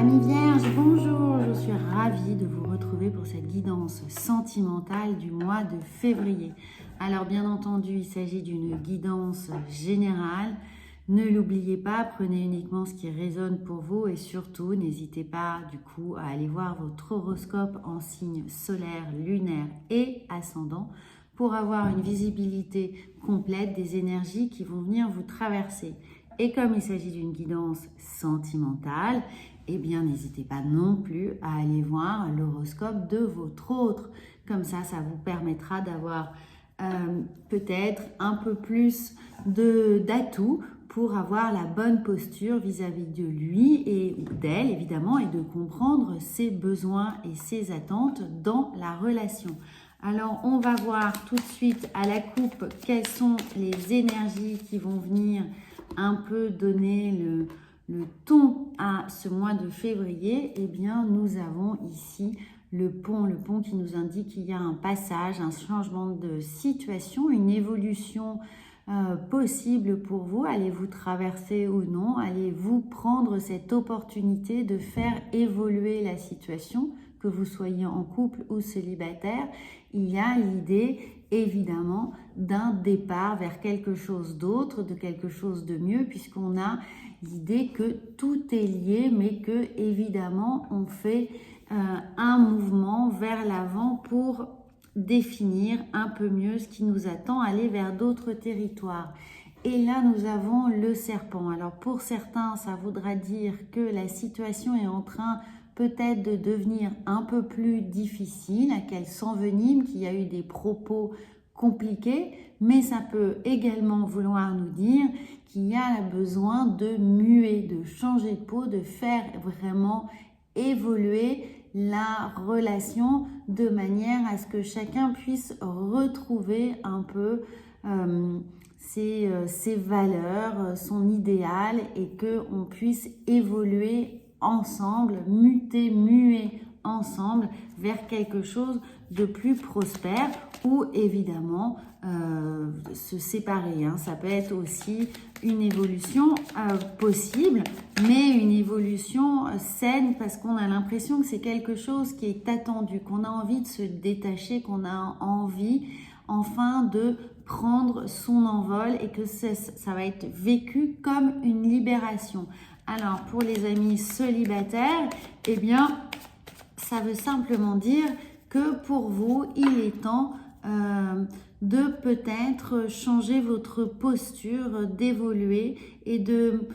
Amis Vierges, bonjour, je suis ravie de vous retrouver pour cette guidance sentimentale du mois de février. Alors bien entendu, il s'agit d'une guidance générale. Ne l'oubliez pas, prenez uniquement ce qui résonne pour vous et surtout, n'hésitez pas du coup à aller voir votre horoscope en signe solaire, lunaire et ascendant pour avoir une visibilité complète des énergies qui vont venir vous traverser. Et comme il s'agit d'une guidance sentimentale, eh bien n'hésitez pas non plus à aller voir l'horoscope de votre autre. Comme ça vous permettra d'avoir peut-être un peu plus d'atouts pour avoir la bonne posture vis-à-vis de lui et d'elle évidemment et de comprendre ses besoins et ses attentes dans la relation. Alors on va voir tout de suite à la coupe quelles sont les énergies qui vont venir un peu donner le ton à ce mois de février. Eh bien nous avons ici le pont qui nous indique qu'il y a un passage, un changement de situation, une évolution possible pour vous. Allez-vous traverser ou non? Allez-vous prendre cette opportunité de faire évoluer la situation, que vous soyez en couple ou célibataire? Il y a l'idée évidemment d'un départ vers quelque chose d'autre, de quelque chose de mieux, puisqu'on a l'idée que tout est lié, mais que évidemment on fait un mouvement vers l'avant pour définir un peu mieux ce qui nous attend, aller vers d'autres territoires. Et là, nous avons le serpent. Alors pour certains, ça voudra dire que la situation est en train peut-être de devenir un peu plus difficile, qu'elle s'envenime, qu'il y a eu des propos compliqués, mais ça peut également vouloir nous dire qu'il y a besoin de muer, de changer de peau, de faire vraiment évoluer la relation de manière à ce que chacun puisse retrouver un peu ses valeurs, son idéal et qu'on puisse évoluer ensemble, muer ensemble vers quelque chose de plus prospère ou évidemment se séparer. Ça peut être aussi une évolution possible, mais une évolution saine parce qu'on a l'impression que c'est quelque chose qui est attendu, qu'on a envie de se détacher, qu'on a envie enfin de prendre son envol et que ça va être vécu comme une libération. Alors pour les amis célibataires, eh bien ça veut simplement dire que pour vous, il est temps de peut-être changer votre posture, d'évoluer et de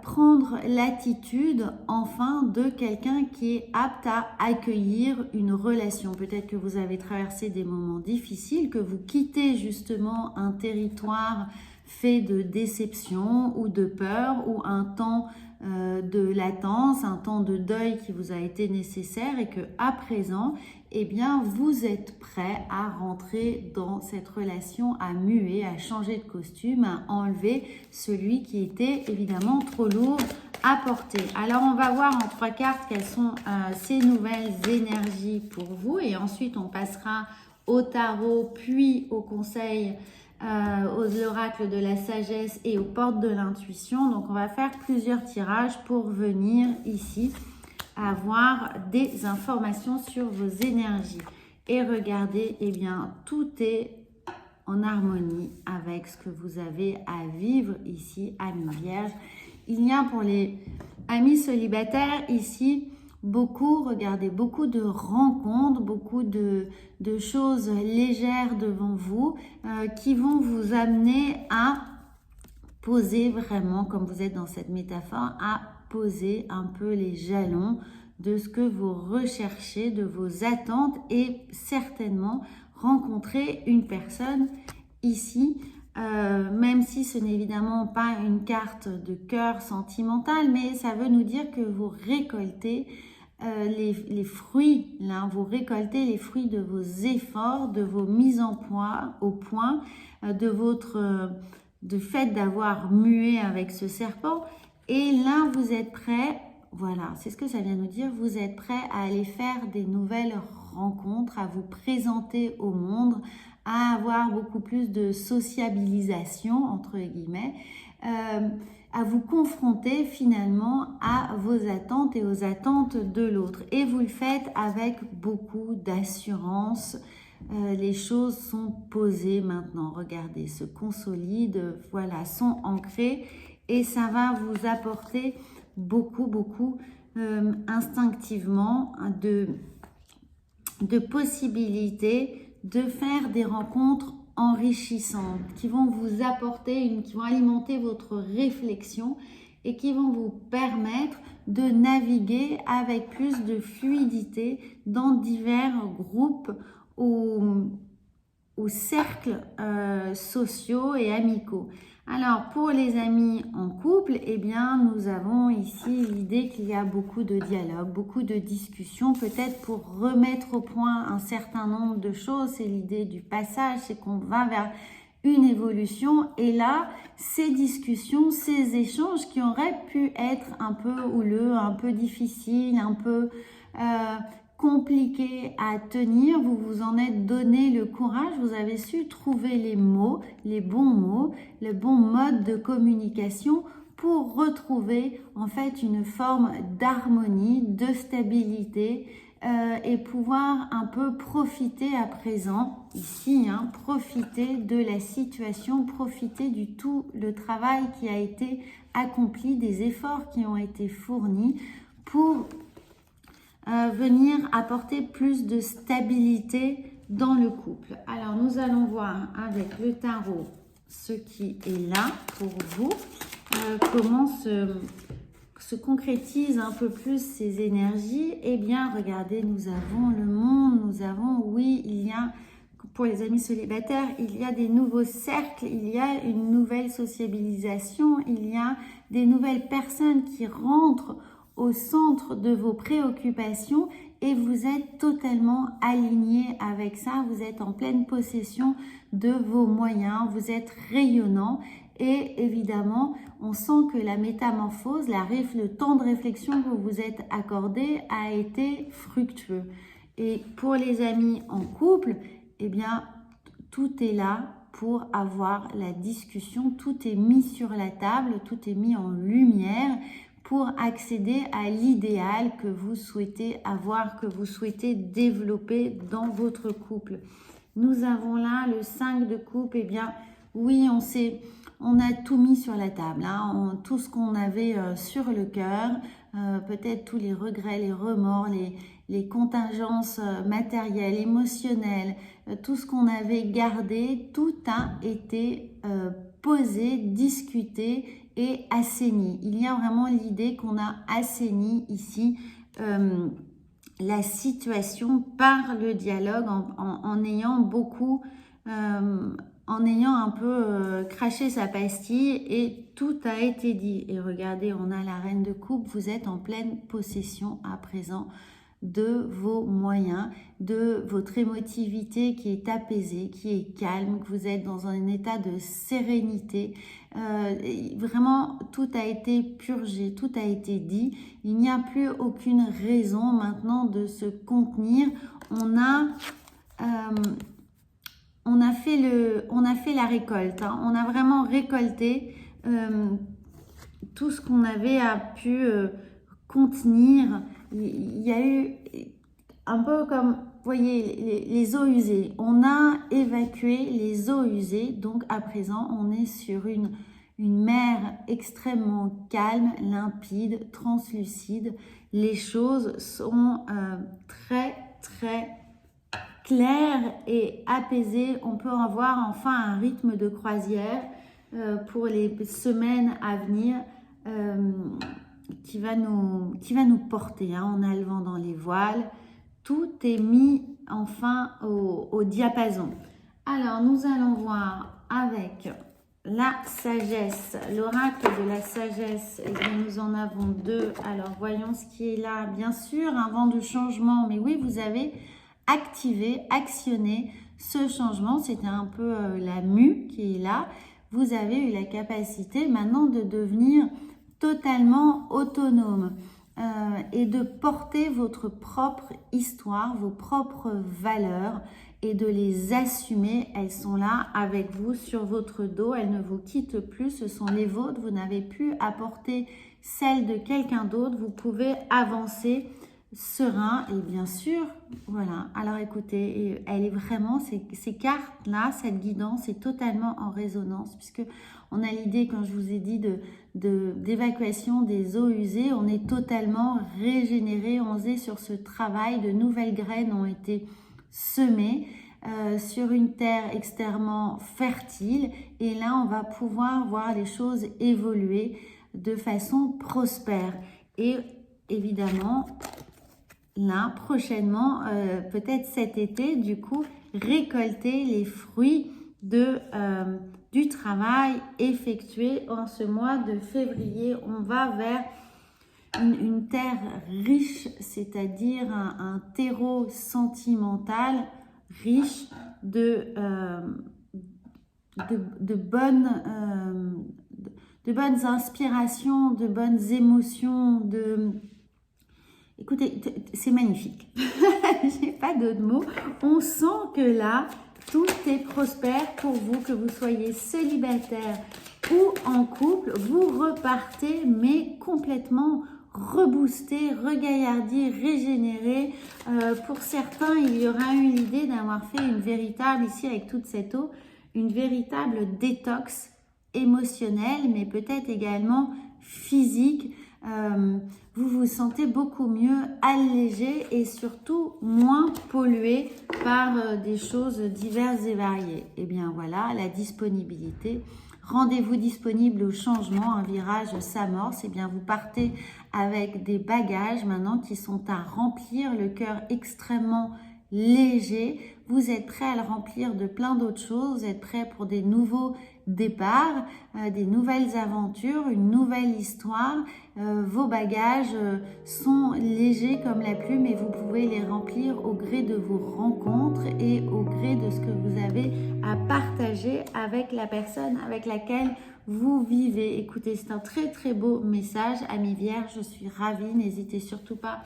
prendre l'attitude enfin de quelqu'un qui est apte à accueillir une relation. Peut-être que vous avez traversé des moments difficiles, que vous quittez justement un territoire fait de déception ou de peur ou un temps de latence, un temps de deuil qui vous a été nécessaire et que à présent, eh bien, vous êtes prêt à rentrer dans cette relation, à muer, à changer de costume, à enlever celui qui était évidemment trop lourd à porter. Alors, on va voir en 3 cartes quelles sont ces nouvelles énergies pour vous et ensuite on passera au tarot puis au conseil aux oracles de la sagesse et aux portes de l'intuition. Donc on va faire plusieurs tirages pour venir ici avoir des informations sur vos énergies. Et regardez, eh bien tout est en harmonie avec ce que vous avez à vivre ici, amis vierges. Il y a pour les amis célibataires ici regardez, beaucoup de rencontres, beaucoup de choses légères devant vous qui vont vous amener à poser vraiment, comme vous êtes dans cette métaphore, à poser un peu les jalons de ce que vous recherchez, de vos attentes et certainement rencontrer une personne ici, même si ce n'est évidemment pas une carte de cœur sentimental, mais ça veut nous dire que vous récoltez les fruits, là, vous récoltez les fruits de vos efforts, de vos mises au point, de fait d'avoir mué avec ce serpent. Et là, vous êtes prêt, voilà, c'est ce que ça vient nous dire, vous êtes prêt à aller faire des nouvelles rencontres, à vous présenter au monde, à avoir beaucoup plus de sociabilisation, entre guillemets, à vous confronter finalement à vos attentes et aux attentes de l'autre. Et vous le faites avec beaucoup d'assurance. Les choses sont posées maintenant. Regardez, se consolident, voilà, sont ancrées et ça va vous apporter beaucoup instinctivement de possibilités de faire des rencontres enrichissantes qui vont vous apporter, qui vont alimenter votre réflexion et qui vont vous permettre de naviguer avec plus de fluidité dans divers groupes ou cercles sociaux et amicaux. Alors, pour les amis en couple, eh bien, nous avons ici l'idée qu'il y a beaucoup de dialogue, beaucoup de discussions, peut-être pour remettre au point un certain nombre de choses. C'est l'idée du passage, c'est qu'on va vers une évolution. Et là, ces discussions, ces échanges qui auraient pu être un peu houleux, un peu difficiles, un peu compliqué à tenir, vous vous en êtes donné le courage, vous avez su trouver les mots, les bons mots, le bon mode de communication pour retrouver en fait une forme d'harmonie, de stabilité et pouvoir un peu profiter à présent, ici, profiter de la situation, profiter du tout le travail qui a été accompli, des efforts qui ont été fournis pour venir apporter plus de stabilité dans le couple. Alors, nous allons voir avec le tarot ce qui est là pour vous, comment se concrétisent un peu plus ces énergies. Eh bien, regardez, nous avons le monde, nous avons, oui, il y a, pour les amis célibataires, il y a des nouveaux cercles, il y a une nouvelle sociabilisation, il y a des nouvelles personnes qui rentrent au centre de vos préoccupations et vous êtes totalement aligné avec ça, vous êtes en pleine possession de vos moyens, vous êtes rayonnant et évidemment on sent que la métamorphose, le temps de réflexion que vous vous êtes accordé a été fructueux. Et pour les amis en couple, eh bien tout est là pour avoir la discussion, tout est mis sur la table, tout est mis en lumière pour accéder à l'idéal que vous souhaitez avoir, que vous souhaitez développer dans votre couple. Nous avons là le 5 de coupe. Eh bien, oui, on a tout mis sur la table, tout ce qu'on avait sur le cœur, peut-être tous les regrets, les remords, les contingences matérielles, émotionnelles, tout ce qu'on avait gardé, tout a été posé, discuté et assaini. Il y a vraiment l'idée qu'on a assaini ici la situation par le dialogue en ayant beaucoup, en ayant un peu craché sa pastille et tout a été dit. Et regardez, on a la reine de coupe, vous êtes en pleine possession à présent de vos moyens, de votre émotivité qui est apaisée, qui est calme, que vous êtes dans un état de sérénité. Vraiment, tout a été purgé, tout a été dit. Il n'y a plus aucune raison maintenant de se contenir. On a fait la récolte. On a vraiment récolté tout ce qu'on avait pu contenir. Il y a eu un peu comme, vous voyez, les eaux usées. On a évacué les eaux usées. Donc, à présent, on est sur une mer extrêmement calme, limpide, translucide. Les choses sont très claires et apaisées. On peut avoir enfin un rythme de croisière pour les semaines à venir. Qui va nous porter en enlevant dans les voiles. Tout est mis enfin au diapason. Alors, nous allons voir avec la sagesse, l'oracle de la sagesse. Et nous en avons deux. Alors, voyons ce qui est là. Bien sûr, un vent de changement. Mais oui, vous avez actionné ce changement. C'était un peu la mue qui est là. Vous avez eu la capacité maintenant de devenir totalement autonome et de porter votre propre histoire, vos propres valeurs et de les assumer. Elles sont là avec vous sur votre dos, elles ne vous quittent plus, ce sont les vôtres, vous n'avez plus à porter celles de quelqu'un d'autre, vous pouvez avancer serein et bien sûr, voilà. Alors écoutez, elle est vraiment, ces cartes-là, cette guidance est totalement en résonance puisque on a l'idée, quand je vous ai dit, d'évacuation des eaux usées, on est totalement régénéré, on est sur ce travail, de nouvelles graines ont été semées sur une terre extrêmement fertile et là on va pouvoir voir les choses évoluer de façon prospère et évidemment là prochainement peut-être cet été du coup récolter les fruits du travail effectué en ce mois de février. On va vers une terre riche, c'est-à-dire un terreau sentimental riche de bonnes inspirations, de bonnes émotions, Écoutez, c'est magnifique. J'ai pas d'autres mots. On sent que là, tout est prospère pour vous, que vous soyez célibataire ou en couple. Vous repartez, mais complètement reboosté, regaillardi, régénéré. Pour certains, il y aura eu l'idée d'avoir fait une véritable, ici avec toute cette eau, une véritable détox émotionnelle, mais peut-être également physique. Vous vous sentez beaucoup mieux allégé et surtout moins pollué par des choses diverses et variées. Et bien voilà, la disponibilité. Rendez-vous disponible au changement, un virage s'amorce. Et bien vous partez avec des bagages maintenant qui sont à remplir, le cœur extrêmement léger. Vous êtes prêt à le remplir de plein d'autres choses. Vous êtes prêt pour des nouveaux départs, des nouvelles aventures, une nouvelle histoire. Vos bagages sont légers comme la plume et vous pouvez les remplir au gré de vos rencontres et au gré de ce que vous avez à partager avec la personne avec laquelle vous vivez. Écoutez, c'est un très très beau message, amis vierges, je suis ravie. N'hésitez surtout pas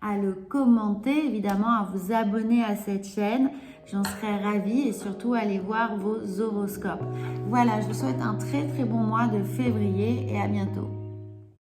à le commenter, évidemment à vous abonner à cette chaîne, j'en serais ravie, et surtout allez voir vos horoscopes. Voilà, je vous souhaite un très très bon mois de février et à bientôt.